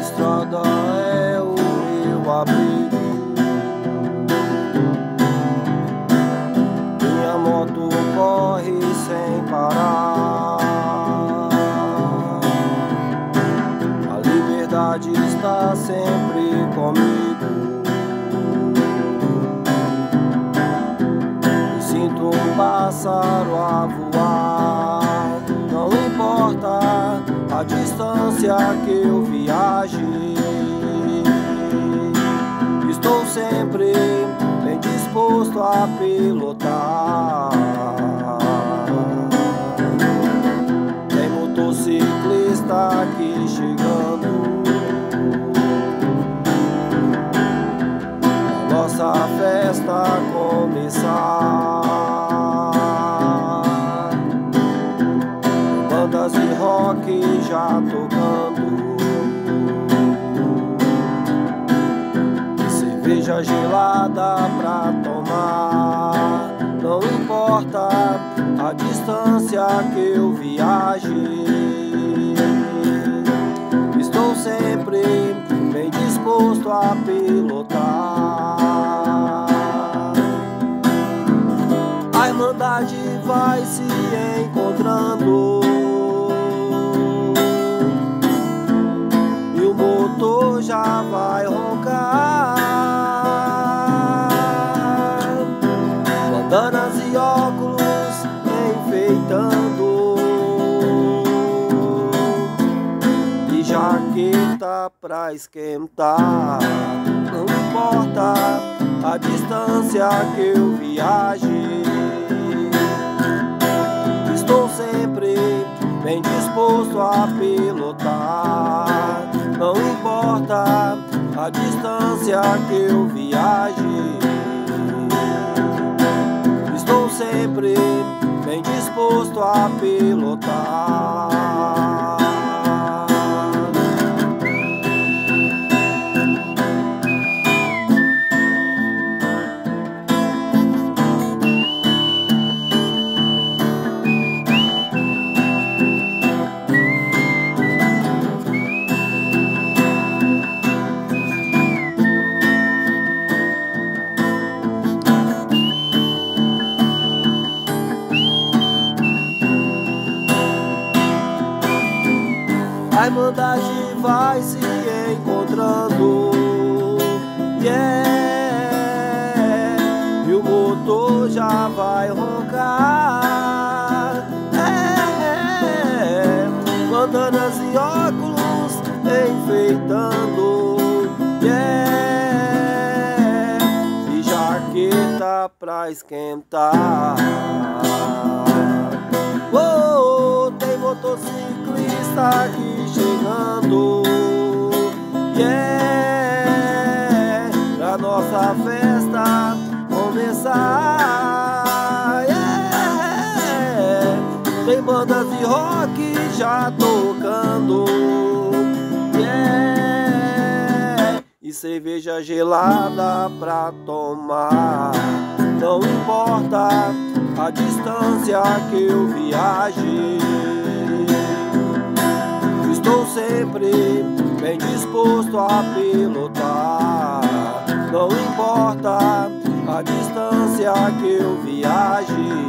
estrada é o meu abrigo. Minha moto corre sem parar. A liberdade está sempre comigo. Me sinto um pássaro a voar. Não importa a distância que eu viaje, estou sempre bem disposto a pilotar. Tem motociclista aqui chegando, a nossa festa começar. Bandas de rock já tocando, cerveja gelada pra tomar. Não importa a distância que eu viaje, estou sempre bem disposto a pilotar. A Irmandade vai se encontrando e o motor já vai roncar. Bandanas e óculos enfeitando e jaqueta pra esquentar. Não importa a distância que eu viaje, estou sempre bem disposto a pilotar. Não importa a distância que eu viaje, estou sempre bem disposto a pilotar. A Irmandade vai se encontrando, e o motor já vai roncar. Bandanas e óculos enfeitando, e jaqueta pra esquentar. Tem motociclista aqui chegando, pra nossa festa começar. Tem bandas de rock já tocando, e cerveja gelada pra tomar. Não importa a distância que eu viaje, estou sempre bem disposto a pilotar. Não importa a distância que eu viaje,